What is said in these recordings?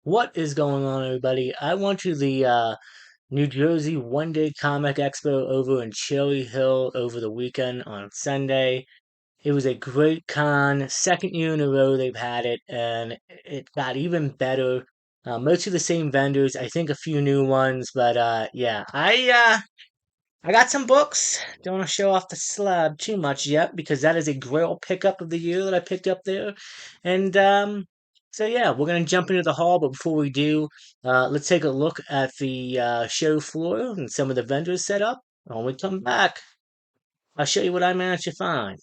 What is going on, everybody? I went to the New Jersey One Day Comic Expo over in Cherry Hill over the weekend on Sunday. It was a great con, second year in a row they've had it, and it got even better. Most of the same vendors, I think a few new ones, but yeah, I got some books. Don't want to show off the slab too much yet because that is a grail pickup of the year that I picked up there. And so yeah, we're gonna jump into the hall, but before we do, let's take a look at the show floor and some of the vendors set up. When we come back, I'll show you what I managed to find.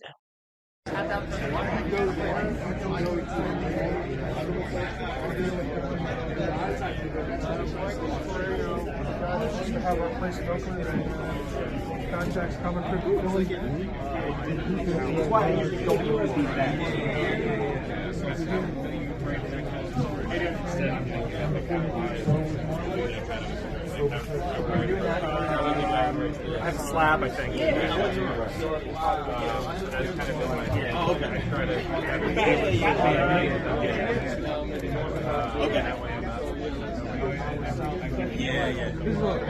Have our place in Oakland and contacts coming through Philly. I have a slab, I think. Oh, okay. Yeah. Yeah, sure.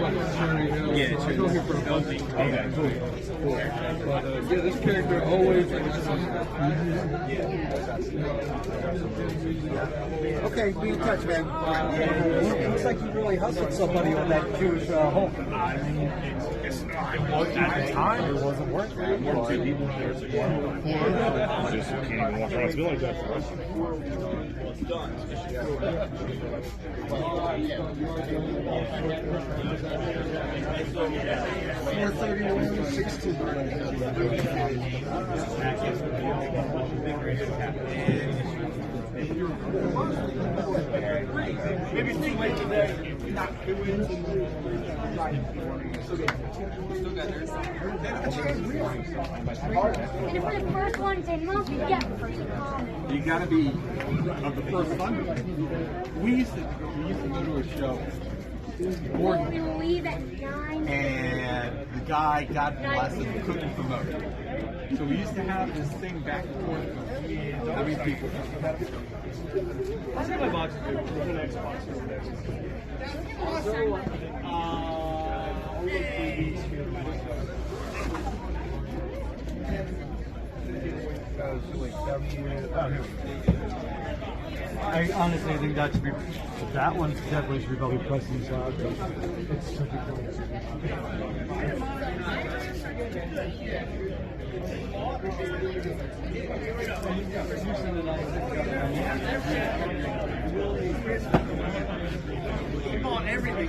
Yeah, this character always. Okay, be in touch, man. Looks like you really hustled somebody on that Jewish Hulk. It was at the time. It wasn't working. Just can't even walk around feel like that for us. Maybe it's too late today. And for the first one to month, you get free comics. You gotta be of the first one. We used to go to a show. Gordon. We leave at 9. And the guy, God bless him, couldn't promote. So we used to have this thing back and forth. Every people. I'll get my box too. There's an Xbox over there. I honestly think that should be, that one definitely should be probably Preston's out. It's super cool. On everything.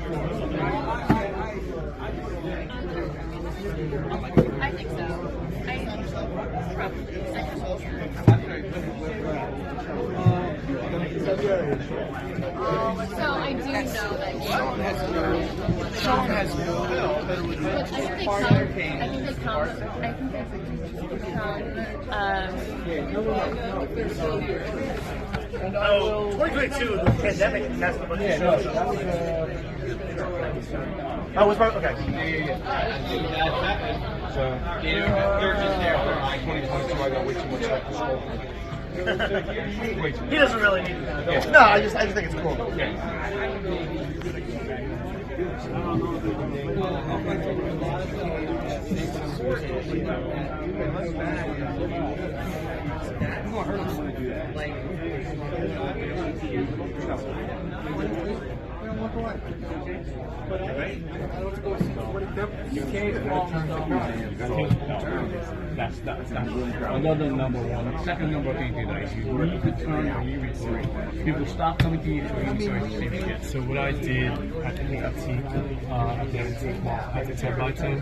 I think so. So I do know that Sean has Phil. but I think they come. I think they come. I think they come. Oh, 2022, the pandemic messed up a bunch of shows. Oh, was part okay. So, they're just there for 2022. I got way too much stuff to school. He doesn't really need it. No, I just think it's cool. That's another number one. Second number thing is you need to turn or you record. People stop coming to you for you. So what I did at the antique, at the 10 by 10,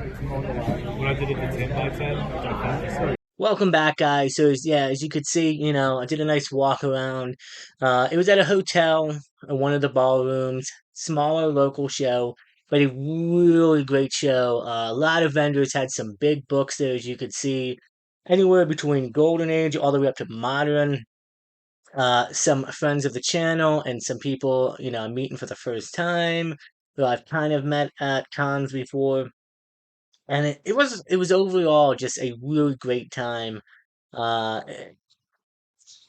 what I did at the 10 by 10, Welcome back, guys. So yeah, as you could see, I did a nice walk around. It was at a hotel, one of the ballrooms, smaller local show, but a really great show. A lot of vendors had some big books there, as you could see, anywhere between Golden Age all the way up to modern. Some friends of the channel and some people, I'm meeting for the first time, who I've kind of met at cons before. And it was overall just a really great time. Uh,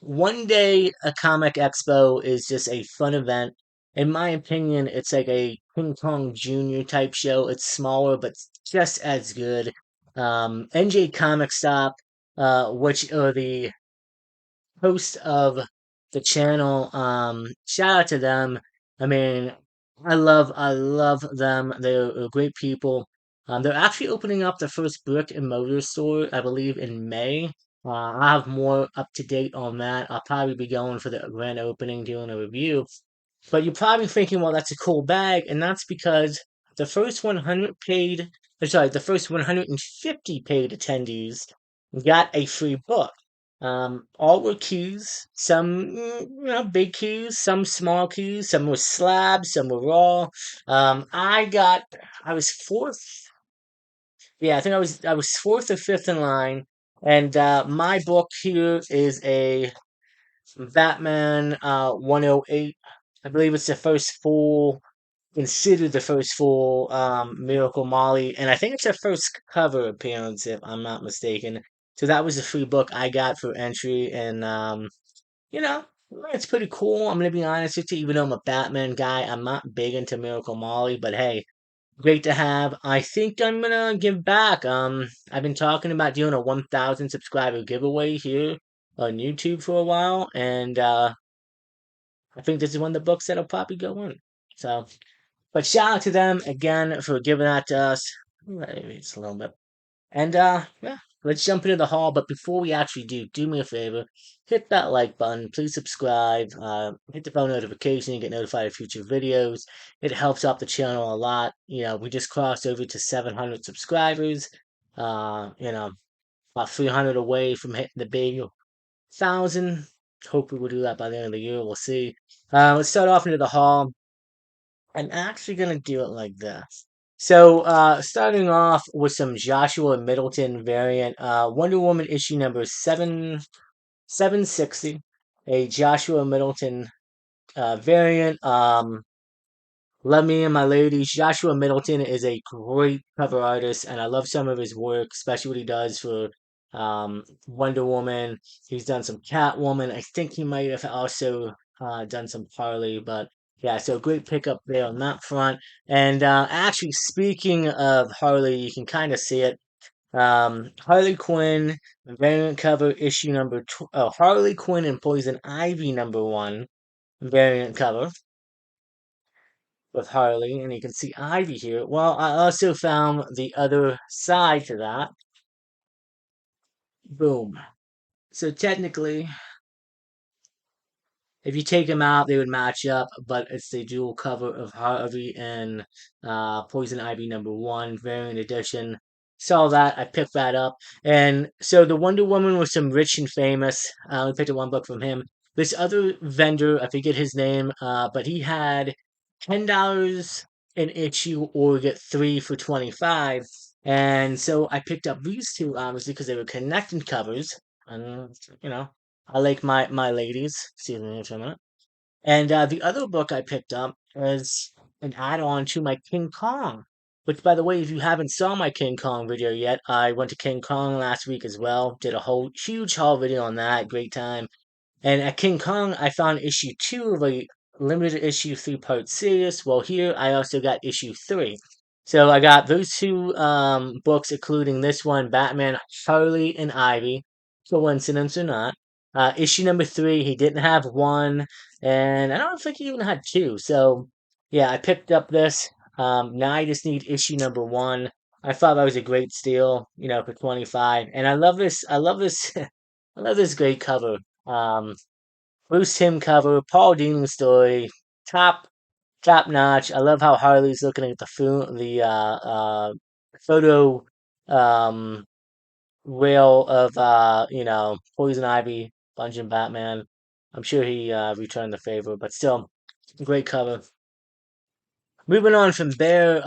One day a comic expo is just a fun event. in my opinion, it's like a King Kong Jr. type show. It's smaller, but just as good. NJ Comic Stop, which are the host of the channel. Shout out to them. I mean, I love them. They're great people. They're actually opening up the first brick and mortar store, I believe, in May. I'll have more up to date on that. I'll probably be going for the grand opening, doing a review. But you're probably thinking, well, that's a cool bag, and that's because the first 100 paid, the first 150 paid attendees got a free book. All were cues, some big cues, some small cues, some were slabs, some were raw. I was fourth. Yeah, I think I was fourth or fifth in line, and my book here is a Batman 108. I believe it's the first full, considered the first full Miracle Molly, and I think it's her first cover appearance, if I'm not mistaken. So that was a free book I got for entry, and you know, it's pretty cool. I'm gonna be honest with you, even though I'm a Batman guy, I'm not big into Miracle Molly, but hey, great to have. I think I'm gonna give back. I've been talking about doing a 1,000 subscriber giveaway here on YouTube for a while, and I think this is one of the books that'll probably go on. So, but shout out to them again for giving that to us. Maybe it's a little bit. And yeah, let's jump into the haul. But before we actually do me a favor, hit that like button. Please subscribe. Hit the bell notification. You get notified of future videos. It helps out the channel a lot. We just crossed over to 700 subscribers. About 300 away from hitting the big 1,000. Hopefully, we'll do that by the end of the year. We'll see. Let's start off into the haul. I'm actually gonna do it like this. So, starting off with some Joshua Middleton variant, Wonder Woman issue number 760, a Joshua Middleton variant. Love Me and My Ladies. Joshua Middleton is a great cover artist, and I love some of his work, especially what he does for Wonder Woman. He's done some Catwoman. I think he might have also done some Harley, but yeah, so great pickup there on that front. And actually, speaking of Harley, you can kind of see it. Harley Quinn variant cover issue number Harley Quinn and Poison Ivy #1 variant cover with Harley, and you can see Ivy here. Well, I also found the other side to that. Boom. So technically, if you take them out, they would match up, but it's the dual cover of Harvey and Poison Ivy #1 variant edition. Saw that, I picked that up. And so the Wonder Woman was some rich and famous. We picked up one book from him. This other vendor, I forget his name, but he had $10 an issue or get three for 25. And so I picked up these two obviously because they were connecting covers. And I like my ladies. Excuse me for a minute. And the other book I picked up is an add-on to my King Kong. Which, by the way, if you haven't saw my King Kong video yet, I went to King Kong last week as well. Did a whole huge haul video on that. Great time. And at King Kong, I found issue 2 of a limited issue 3-part series. Well, here I also got issue 3. So I got those two books, including this one, Batman, Harley, and Ivy. Coincidence or not. Issue number 3, he didn't have one, and I don't think he even had two. So yeah, I picked up this. Now I just need issue number 1. I thought that was a great steal, for 25. And I love this. I love this. I love this great cover. Um, Bruce Timm cover, Paul Dini story, top top notch. I love how Harley's looking at the photo um rail of Poison Ivy, Bunch and Batman. I'm sure he returned the favor, but still great cover. Moving on from there,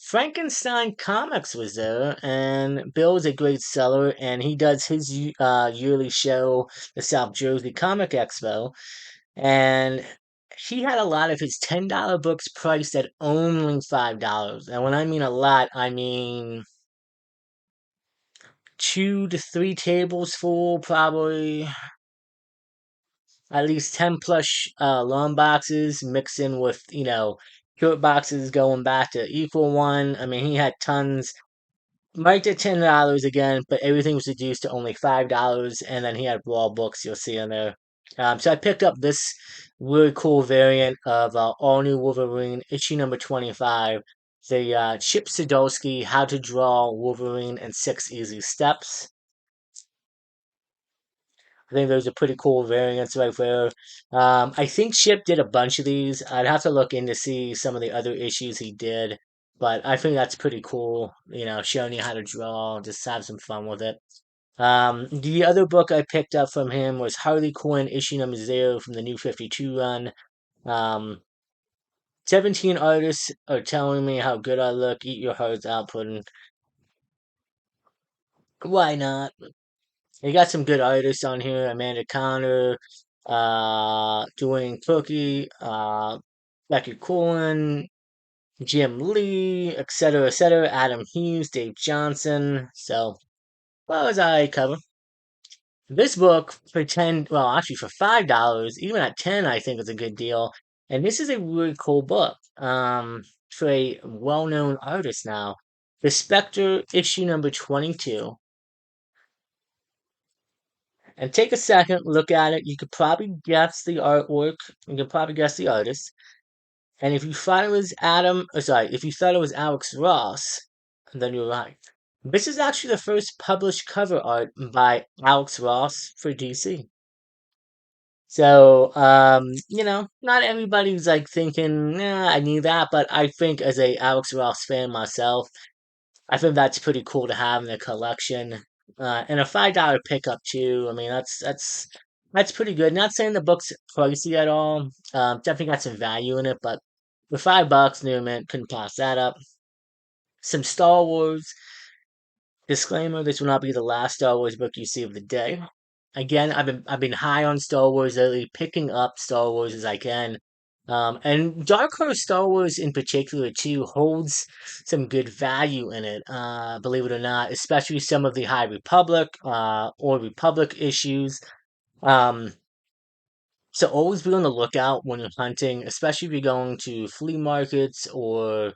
Frankenstein Comics was there, and Bill's a great seller, and he does his yearly show, the South Jersey Comic Expo, and he had a lot of his $10 books priced at only $5. And when I mean a lot, I mean 2 to 3 tables full, probably at least 10 plus long boxes mixed in with, short boxes going back to equal one. I mean, he had tons. Mike did $10 again, but everything was reduced to only $5, and then he had raw books you'll see in there. So I picked up this really cool variant of All New Wolverine, issue number 25. The Chip Zdarsky How to Draw Wolverine in 6 Easy Steps. I think those are pretty cool variants right there. I think Chip did a bunch of these. I'd have to look in to see some of the other issues he did, but I think that's pretty cool. Showing you how to draw, just have some fun with it. The other book I picked up from him was Harley Quinn issue number 0 from the New 52 run. Um, 17 artists are telling me how good I look. Eat your hearts out, Puddin'. Why not? You got some good artists on here. Amanda Connor, Dwayne Cookie, Becky Coolin, Jim Lee, etc., etc., Adam Hughes, Dave Johnson. So, what was I cover? This book for actually for $5, even at 10, I think is a good deal. And this is a really cool book. For a well-known artist now. The Spectre issue number 22. And take a second, look at it. You could probably guess the artwork. You could probably guess the artist. And if you thought it was if you thought it was Alex Ross, then you're right. This is actually the first published cover art by Alex Ross for DC. So, not everybody's like thinking, nah, I need that, but I think as a Alex Ross fan myself, I think that's pretty cool to have in the collection. And a $5 pickup too. I mean, that's pretty good. Not saying the book's pricey at all. Definitely got some value in it, but for $5, Newman couldn't pass that up. Some Star Wars. Disclaimer: this will not be the last Star Wars book you see of the day. Again, I've been high on Star Wars lately, picking up Star Wars as I can. And Dark Horse Star Wars in particular too holds some good value in it, believe it or not, especially some of the High Republic or Republic issues. Um, so always be on the lookout when you're hunting, especially if you're going to flea markets or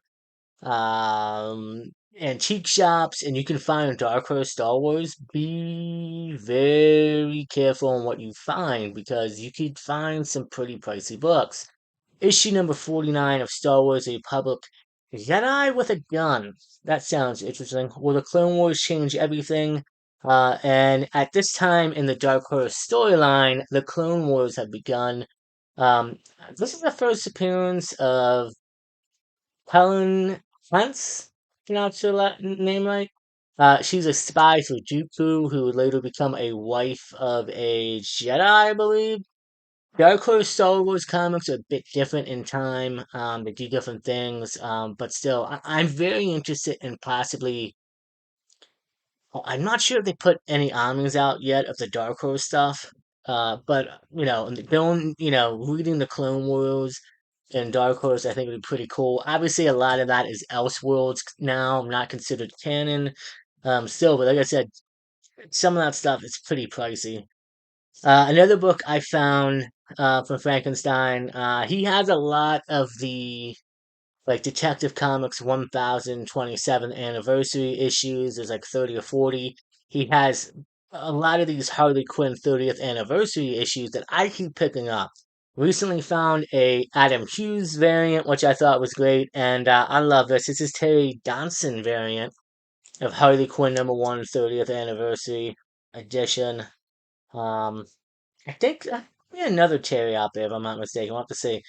um, antique shops, and you can find Dark Horse Star Wars. Be very careful on what you find because you could find some pretty pricey books. Issue number 49 of Star Wars: The Republic. Jedi with a gun. That sounds interesting. Will the Clone Wars change everything? And at this time in the Dark Horse storyline, the Clone Wars have begun. Um, this is the first appearance of Helen Hunt's, pronounce her name right. She's a spy for Dooku who would later become a wife of a Jedi, I believe. Dark Horse Star Wars comics are a bit different in time. They do different things, but still, I'm very interested in possibly. I'm not sure if they put any armies out yet of the Dark Horse stuff. But going, reading the Clone Wars and Dark Horse, I think would be pretty cool. Obviously, a lot of that is Elseworlds now, not considered canon. Still, but like I said, some of that stuff is pretty pricey. Another book I found from Frankenstein. He has a lot of the like Detective Comics 1027th anniversary issues. There's like 30 or 40. He has a lot of these Harley Quinn 30th anniversary issues that I keep picking up. Recently found a Adam Hughes variant, which I thought was great, and I love this. This is Terry Donson variant of Harley Quinn #1 30th anniversary edition. Um, I think another Terry out there, if I'm not mistaken. We'll have to see.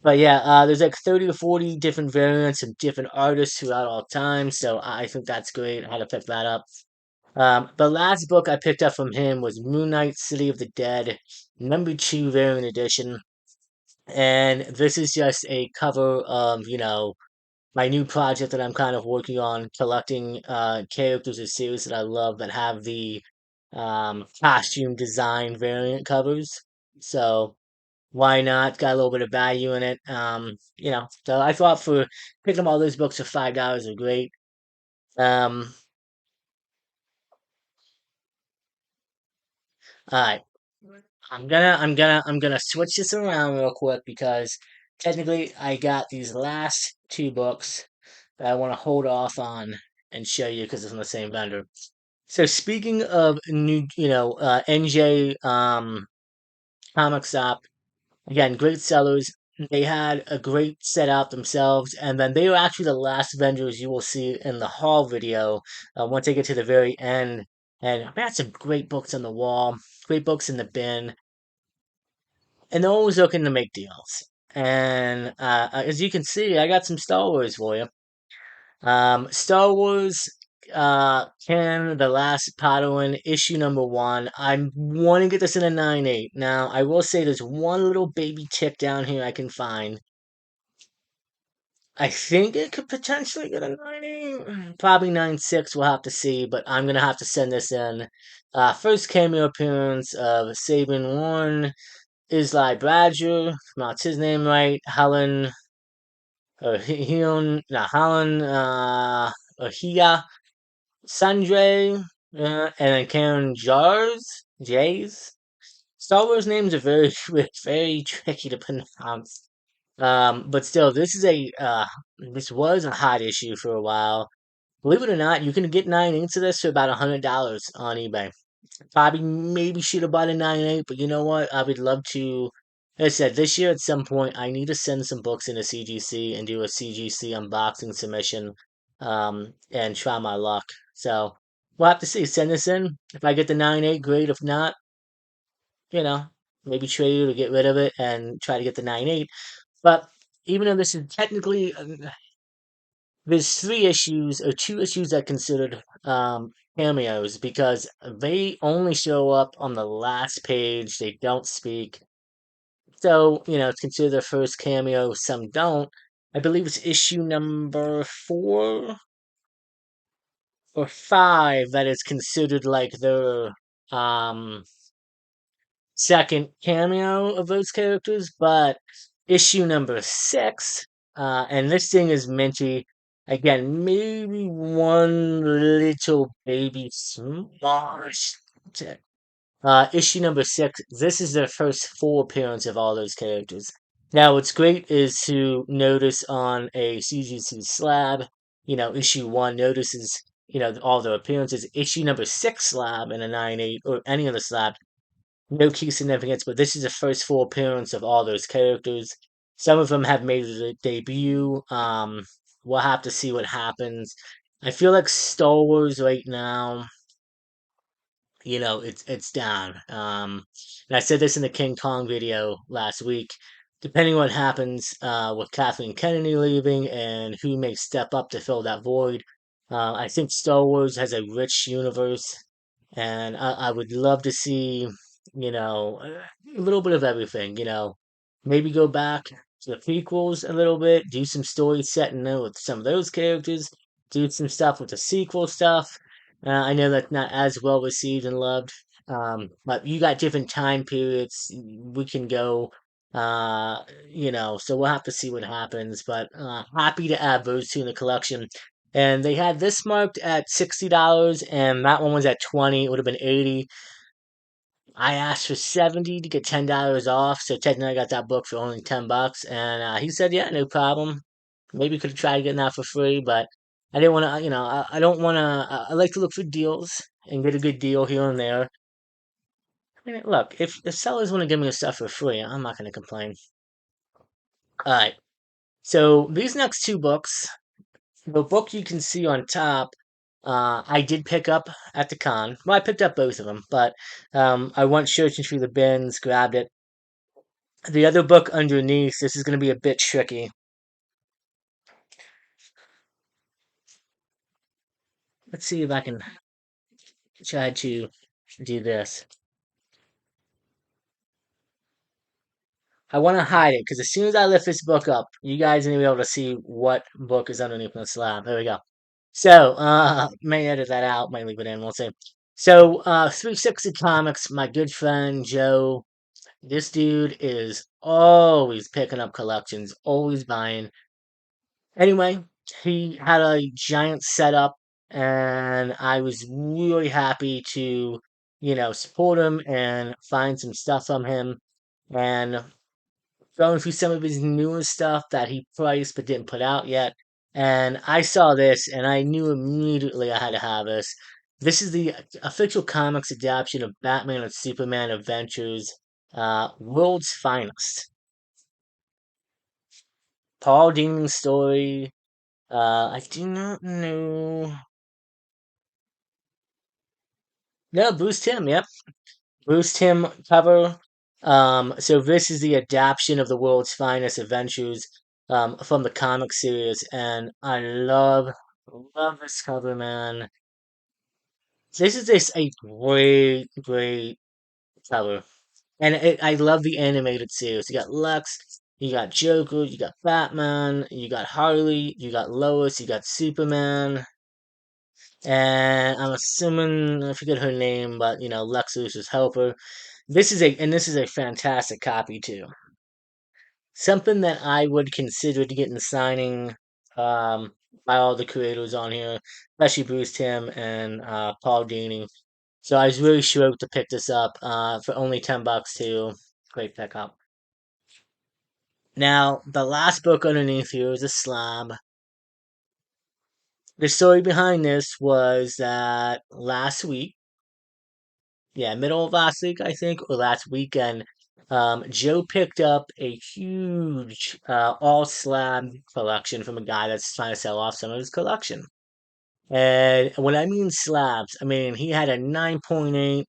But yeah, there's like 30 to 40 different variants of different artists throughout all time, so I think that's great. I had to pick that up. The last book I picked up from him was Moon Knight City of the Dead, #2 variant edition. And this is just a cover of, my new project that I'm kind of working on, collecting characters of series that I love that have the costume design variant covers. So why not? Got a little bit of value in it. So I thought for picking up all those books for $5 are great. Um, all right. I'm gonna switch this around real quick because technically I got these last two books that I want to hold off on and show you because it's from the same vendor. So speaking of new, NJ Comic Shop, again, great sellers. They had a great setup themselves, and then they were actually the last vendors you will see in the haul video. Once they get to the very end, and I got some great books on the wall, great books in the bin, and they're always looking to make deals. And as you can see, I got some Star Wars for you. Star Wars, Ken, The Last Padawan, issue number one. I want to get this in a 9.8. Now, I will say there's one little baby tick down here I can find. I think it could potentially get a 9.8. Probably 9.6, we'll have to see, but I'm going to have to send this in. First cameo appearance of Sabin Warren, Isli Badger, if I'm not his name right, Helen, or Helen, Ohia, Sandre, and then Karen Jays. Star Wars names are very, very tricky to pronounce. But still, this was a hot issue for a while. Believe it or not, you can get 9.8 of this for about $100 on eBay. Probably maybe should have bought a 9.8, but you know what? I would love to. Like I said, this year at some point, I need to send some books into CGC and do a CGC unboxing submission, and try my luck. So we'll have to see. Send this in. If I get the 9.8, great. If not, you know, maybe trade it or get rid of it and try to get the 9.8. But even though this is technically, there's three issues or two issues that considered cameos because they only show up on the last page. They don't speak. So, it's considered their first cameo. Some don't. I believe it's issue number 4 or 5 that is considered like their um second cameo of those characters, but issue number 6, and this thing is minty. Again, maybe one little baby smash. Issue number 6, this is their first full appearance of all those characters. Now, what's great is to notice on a CGC slab, issue 1 notices, all their appearances. Issue number 6 slab in a 9.8 or any other slab, no key significance, but this is the first full appearance of all those characters. Some of them have made a debut. We'll have to see what happens. I feel like Star Wars right now, it's down. And I said this in the King Kong video last week. Depending on what happens with Kathleen Kennedy leaving and who may step up to fill that void, I think Star Wars has a rich universe, and I would love to see, a little bit of everything. Maybe go back to the prequels a little bit, do some story setting there with some of those characters, do some stuff with the sequel stuff. I know that's not as well received and loved, but you got different time periods. We can go, so we'll have to see what happens. But happy to add those two in the collection. And they had this marked at $60, and that one was at 20. It would have been 80. I asked for 70 to get $10 off, so technically I got that book for only $10, and he said, "Yeah, no problem." Maybe could have tried getting that for free, but I didn't want to. I don't want to. I like to look for deals and get a good deal here and there. I mean, look, if sellers want to give me stuff for free, I'm not going to complain. All right. So these next two books, the book you can see on top, I did pick up at the con. Well, I picked up both of them, but I went searching through the bins, grabbed it. The other book underneath, this is going to be a bit tricky. Let's see if I can try to do this. I want to hide it because as soon as I lift this book up, you guys are going to be able to see what book is underneath the slab. There we go. So, may edit that out, might leave it in, we'll see. So, 360 Comics, my good friend Joe, this dude is always picking up collections, always buying. Anyway, he had a giant setup, and I was really happy to support him and find some stuff from him. And going through some of his newer stuff that he priced but didn't put out yet. And I saw this and I knew immediately I had to have this. This is the official comics adaptation of Batman and Superman Adventures, World's Finest. Paul Dini's story. I do not know. No, Bruce Timm, yep. Bruce Timm cover. So this is the adaptation of the World's Finest Adventures from the comic series, and I love this cover, man. This is just a great, great cover, and I love the animated series. You got Lex, you got Joker, you got Batman, you got Harley, you got Lois, you got Superman, and I'm assuming I forget her name, but Lex Luthor's helper. This is a fantastic copy too. Something that I would consider to get in signing by all the creators on here, especially Bruce Timm and Paul Dini. So I was really stoked to pick this up for only $10 too. Great pickup. Now the last book underneath here is a slab. The story behind this was that last week, yeah, middle of last week, I think, or last weekend, Joe picked up a huge all slab collection from a guy that's trying to sell off some of his collection. And when I mean slabs, I mean he had a 9.8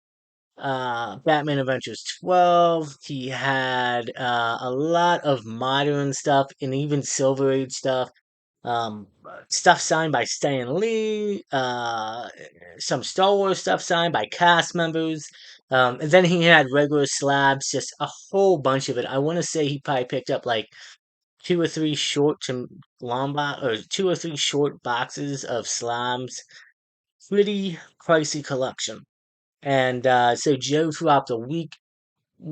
Batman Adventures 12. He had a lot of modern stuff and even Silver Age stuff. Stuff signed by Stan Lee, some Star Wars stuff signed by cast members. And then he had regular slabs, just a whole bunch of it. I want to say he probably picked up like two or three short to or two or three short boxes of slabs. Pretty pricey collection. And so Joe throughout the week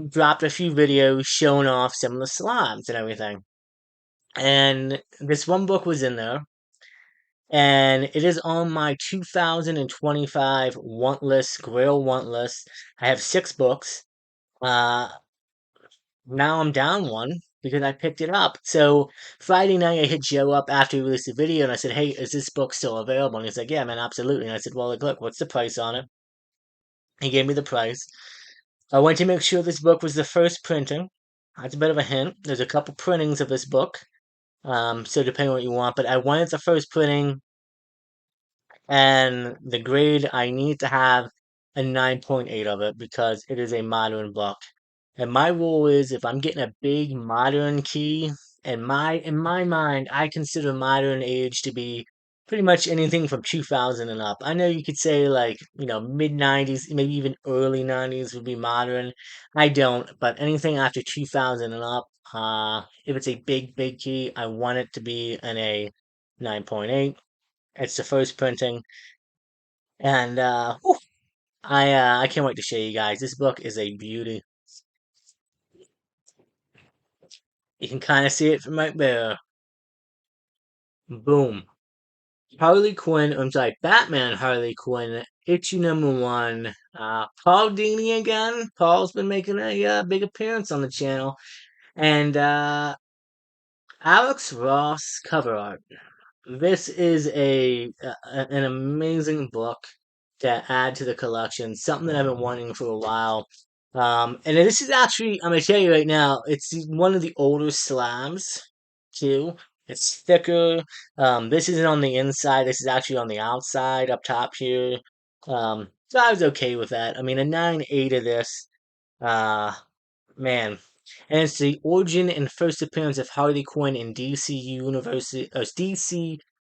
dropped a few videos showing off some of the slabs and everything. And this one book was in there and it is on my 2025 want list, Grail want list. I have 6 books. Uh, Now I'm down one because I picked it up. So Friday night, I hit Joe up after he released the video, and I said, "Hey, is this book still available?" And he's like, "Yeah, man, absolutely." And I said, "Well, look, what's the price on it?" He gave me the price. I went to make sure this book was the first printing. That's a bit of a hint. There's a couple printings of this book, so depending on what you want. But I wanted the first printing and the grade I need to have a 9.8 of it because it is a modern book. And my rule is if I'm getting a big modern key, in my mind, I consider modern age to be pretty much anything from 2000 and up. I know you could say like, mid 90s, maybe even early 90s would be modern. I don't, but anything after 2000 and up, if it's a big, big key, I want it to be an a 9.8. It's the first printing, and whew, I can't wait to show you guys. This book is a beauty. You can kind of see it from right there. Boom. Harley Quinn. I'm sorry, Batman Harley Quinn. Issue #1. Paul Dini again. Paul's been making a big appearance on the channel, and Alex Ross cover art. This is an amazing book to add to the collection. Something that I've been wanting for a while. And this is actually, I'm gonna tell you right now, it's one of the older slabs too. It's thicker. This isn't on the inside. This is actually on the outside, up top here. So I was okay with that. I mean, a 9.8 of this. Uh, Man, and it's the origin and first appearance of Harley Quinn in DC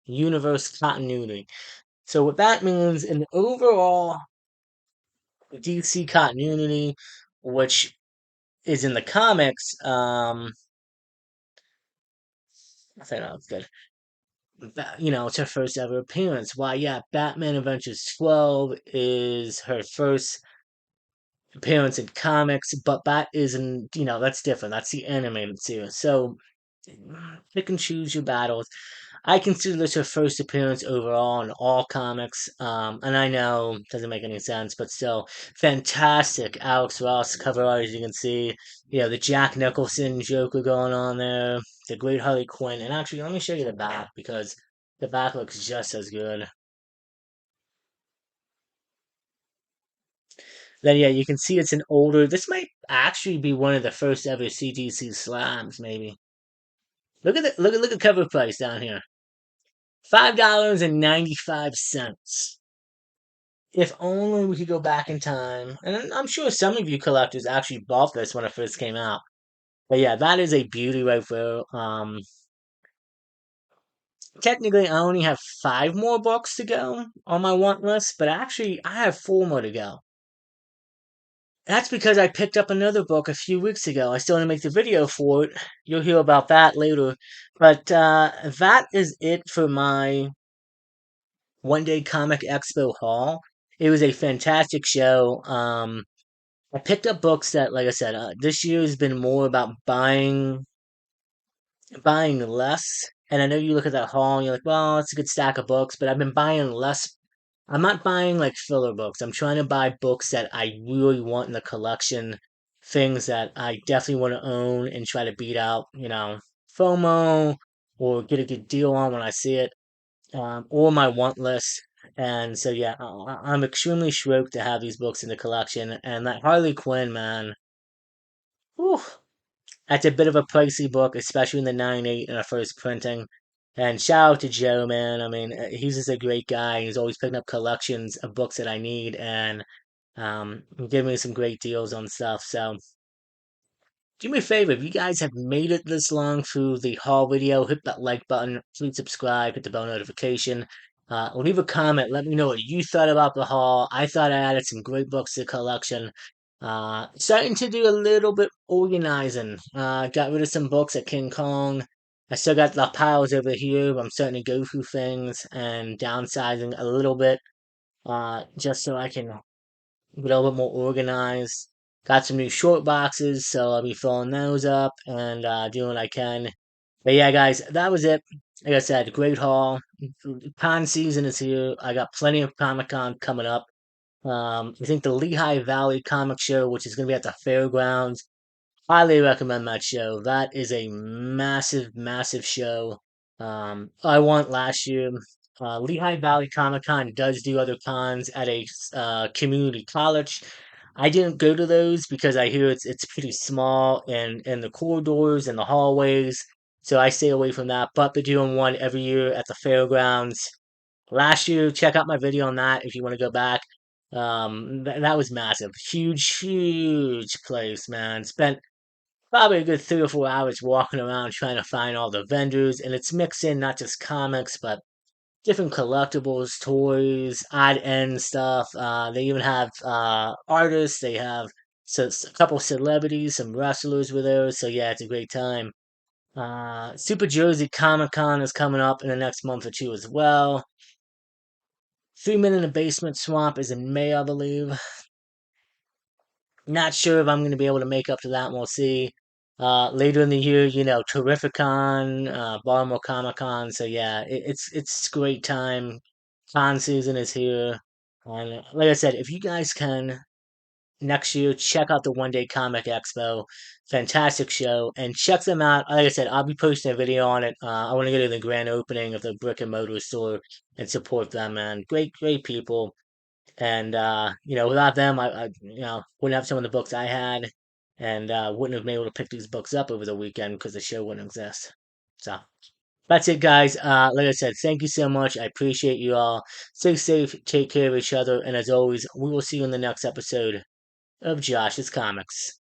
Universe continuity. So what that means in the overall DC continuity, which is in the comics, I think that's good. It's her first ever appearance. Why, yeah, Batman Adventures 12 is her first appearance in comics, but that isn't, that's different. That's the animated series. So pick and choose your battles. I consider this her first appearance overall in all comics. And I know it doesn't make any sense, but still, fantastic Alex Ross cover art, as you can see. You know, the Jack Nicholson Joker going on there, the Great Harley Quinn. And actually, let me show you the back because the back looks just as good. Then, yeah, you can see it's an older. This might actually be one of the first ever CGC slabs, maybe. Look at the cover price down here. $5.95. If only we could go back in time. And I'm sure some of you collectors actually bought this when it first came out. But yeah, that is a beauty right there. Technically, I only have 5 more books to go on my want list, but actually, I have 4 more to go. That's because I picked up another book a few weeks ago. I still didn't make the video for it. You'll hear about that later. But that is it for my One Day Comic Expo haul. It was a fantastic show. I picked up books that, like I said, this year has been more about buying less. And I know you look at that haul and you're like, well, it's a good stack of books, but I've been buying less. I'm not buying like filler books. I'm trying to buy books that I really want in the collection, things that I definitely want to own and try to beat out, FOMO or get a good deal on when I see it, or my want list. And so, yeah, I'm extremely stoked to have these books in the collection. And that Harley Quinn, man, whew, that's a bit of a pricey book, especially in the 9.8 in a first printing. And shout out to Joe, man. I mean, he's just a great guy. He's always picking up collections of books that I need and giving me some great deals on stuff. So, do me a favor, if you guys have made it this long through the haul video, hit that like button, please subscribe, hit the bell notification, leave a comment, let me know what you thought about the haul. I thought I added some great books to the collection. Starting to do a little bit organizing. Got rid of some books at King Kong. I still got the piles over here, but I'm starting to go through things and downsizing a little bit, just so I can get a little bit more organized. Got some new short boxes, so I'll be filling those up and doing what I can. But yeah, guys, that was it. Like I said, great haul. Con season is here. I got plenty of Comic Con coming up. I think the Lehigh Valley Comic Show, which is going to be at the fairgrounds, highly recommend that show. That is a massive, massive show. I went last year. Lehigh Valley Comic Con does do other cons at a community college. I didn't go to those because I hear it's pretty small and in the corridors and the hallways, so I stay away from that. But they're doing one every year at the fairgrounds. Last year, check out my video on that if you want to go back. That was massive, huge, huge place, man. Spent probably a good 3 or 4 hours walking around trying to find all the vendors, and it's mixed in not just comics, but different collectibles, toys, odd end stuff. They even have artists. They have a couple celebrities, some wrestlers were there. So yeah, it's a great time. Super Jersey Comic Con is coming up in the next month or two as well. 3 Men in the Basement Swamp is in May, I believe. Not sure if I'm going to be able to make up to that. We'll see. Later in the year, Terrificon, Baltimore Comic Con. So yeah, it's a great time. Con season is here, and like I said, if you guys can next year, check out the One Day Comic Expo. Fantastic show, and check them out. Like I said, I'll be posting a video on it. I want to go to the grand opening of the brick and mortar store and support them, man. Great, great people. And without them, I wouldn't have some of the books I had, and wouldn't have been able to pick these books up over the weekend because the show wouldn't exist. So that's it, guys. Like I said, thank you so much. I appreciate you all. Stay safe, take care of each other, and as always, we will see you in the next episode of Josh's Comics.